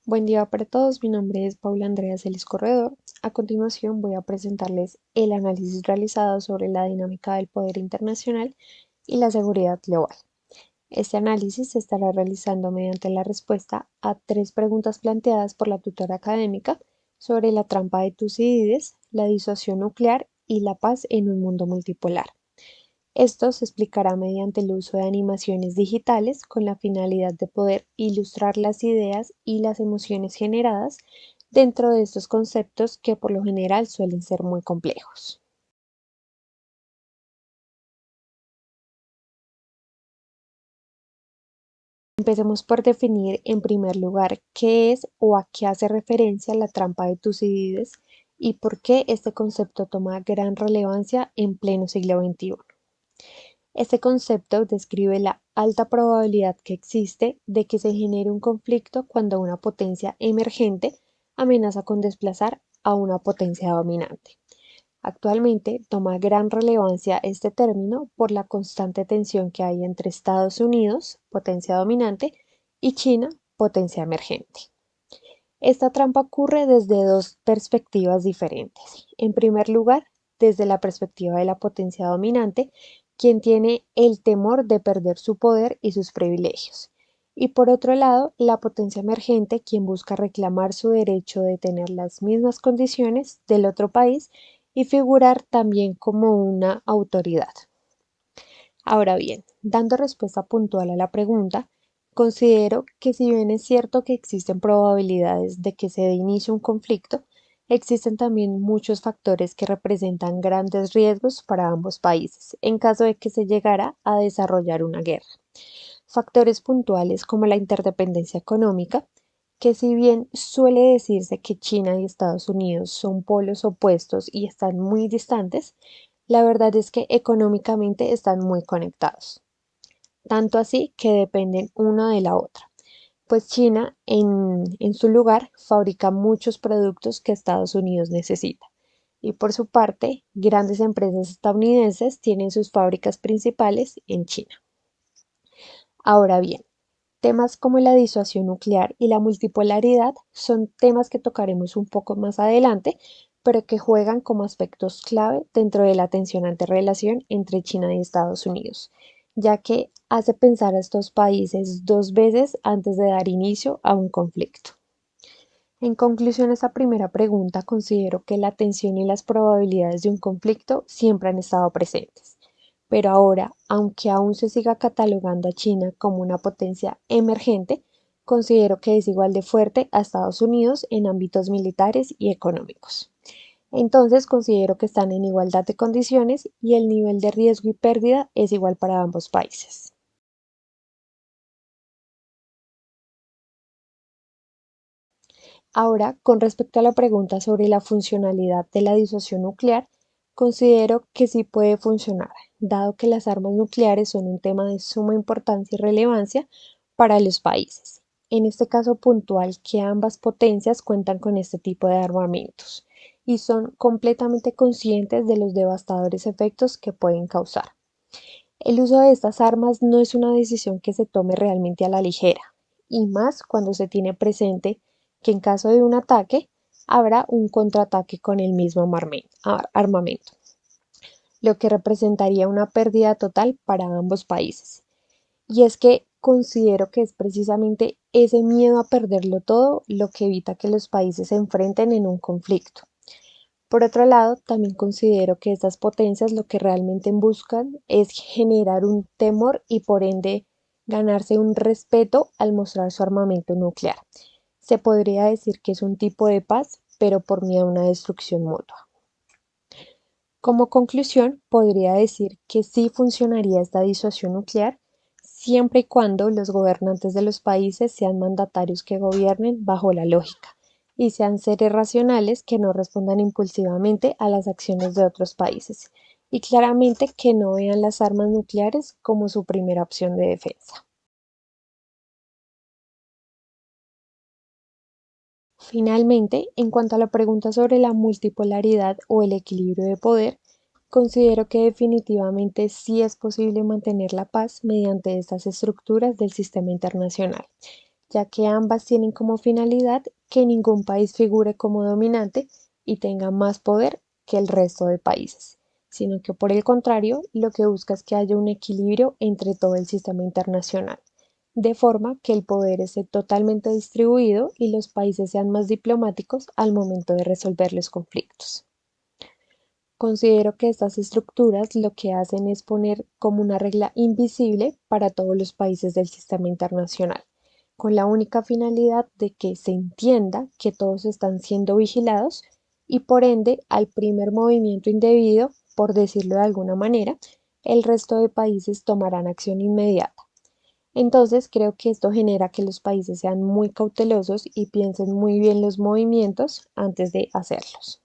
Buen día para todos, mi nombre es Paula Andrea Celis Corredor. A continuación voy a presentarles el análisis realizado sobre la dinámica del poder internacional y la seguridad global. Este análisis se estará realizando mediante la respuesta a tres preguntas planteadas por la tutora académica sobre la trampa de Tucídides, la disuasión nuclear y la paz en un mundo multipolar. Esto se explicará mediante el uso de animaciones digitales con la finalidad de poder ilustrar las ideas y las emociones generadas dentro de estos conceptos que por lo general suelen ser muy complejos. Empecemos por definir en primer lugar qué es o a qué hace referencia la trampa de Tucídides y por qué este concepto toma gran relevancia en pleno siglo XXI. Este concepto describe la alta probabilidad que existe de que se genere un conflicto cuando una potencia emergente amenaza con desplazar a una potencia dominante. Actualmente toma gran relevancia este término por la constante tensión que hay entre Estados Unidos, potencia dominante, y China, potencia emergente. Esta trampa ocurre desde dos perspectivas diferentes. En primer lugar, desde la perspectiva de la potencia dominante, quien tiene el temor de perder su poder y sus privilegios. Y por otro lado, la potencia emergente, quien busca reclamar su derecho de tener las mismas condiciones del otro país y figurar también como una autoridad. Ahora bien, dando respuesta puntual a la pregunta, considero que si bien es cierto que existen probabilidades de que se dé inicio a un conflicto, existen también muchos factores que representan grandes riesgos para ambos países en caso de que se llegara a desarrollar una guerra. Factores puntuales como la interdependencia económica, que si bien suele decirse que China y Estados Unidos son polos opuestos y están muy distantes, la verdad es que económicamente están muy conectados, tanto así que dependen una de la otra, pues China en su lugar fabrica muchos productos que Estados Unidos necesita. Y por su parte, grandes empresas estadounidenses tienen sus fábricas principales en China. Ahora bien, temas como la disuasión nuclear y la multipolaridad son temas que tocaremos un poco más adelante, pero que juegan como aspectos clave dentro de la tensionante relación entre China y Estados Unidos, ya que hace pensar a estos países dos veces antes de dar inicio a un conflicto. En conclusión a esta primera pregunta, considero que la tensión y las probabilidades de un conflicto siempre han estado presentes. Pero ahora, aunque aún se siga catalogando a China como una potencia emergente, considero que es igual de fuerte a Estados Unidos en ámbitos militares y económicos. Entonces, considero que están en igualdad de condiciones y el nivel de riesgo y pérdida es igual para ambos países. Ahora, con respecto a la pregunta sobre la funcionalidad de la disuasión nuclear, considero que sí puede funcionar, dado que las armas nucleares son un tema de suma importancia y relevancia para los países. En este caso puntual, que ambas potencias cuentan con este tipo de armamentos y son completamente conscientes de los devastadores efectos que pueden causar. El uso de estas armas no es una decisión que se tome realmente a la ligera, y más cuando se tiene presente que en caso de un ataque habrá un contraataque con el mismo armamento, lo que representaría una pérdida total para ambos países. Y es que considero que es precisamente ese miedo a perderlo todo lo que evita que los países se enfrenten en un conflicto. Por otro lado, también considero que estas potencias lo que realmente buscan es generar un temor y por ende ganarse un respeto al mostrar su armamento nuclear. Se podría decir que es un tipo de paz, pero por miedo a una destrucción mutua. Como conclusión, podría decir que sí funcionaría esta disuasión nuclear siempre y cuando los gobernantes de los países sean mandatarios que gobiernen bajo la lógica y sean seres racionales que no respondan impulsivamente a las acciones de otros países y claramente que no vean las armas nucleares como su primera opción de defensa. Finalmente, en cuanto a la pregunta sobre la multipolaridad o el equilibrio de poder, considero que definitivamente sí es posible mantener la paz mediante estas estructuras del sistema internacional, ya que ambas tienen como finalidad que ningún país figure como dominante y tenga más poder que el resto de países, sino que por el contrario, lo que busca es que haya un equilibrio entre todo el sistema internacional, de forma que el poder esté totalmente distribuido y los países sean más diplomáticos al momento de resolver los conflictos. Considero que estas estructuras lo que hacen es poner como una regla invisible para todos los países del sistema internacional, con la única finalidad de que se entienda que todos están siendo vigilados y por ende al primer movimiento indebido, por decirlo de alguna manera, el resto de países tomarán acción inmediata. Entonces creo que esto genera que los países sean muy cautelosos y piensen muy bien los movimientos antes de hacerlos.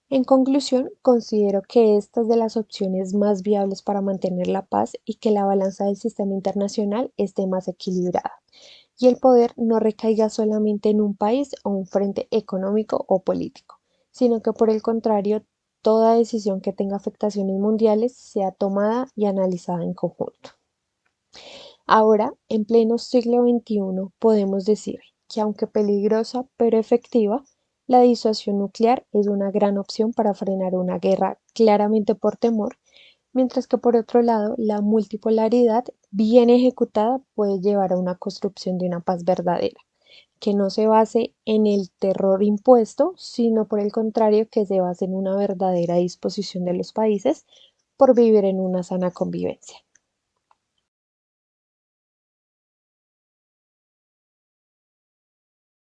En conclusión, considero que esta es de las opciones más viables para mantener la paz y que la balanza del sistema internacional esté más equilibrada y el poder no recaiga solamente en un país o un frente económico o político, sino que por el contrario, toda decisión que tenga afectaciones mundiales sea tomada y analizada en conjunto. Ahora, en pleno siglo XXI, podemos decir que aunque peligrosa pero efectiva, la disuasión nuclear es una gran opción para frenar una guerra claramente por temor, mientras que por otro lado, la multipolaridad bien ejecutada puede llevar a una construcción de una paz verdadera, que no se base en el terror impuesto, sino por el contrario, que se base en una verdadera disposición de los países por vivir en una sana convivencia.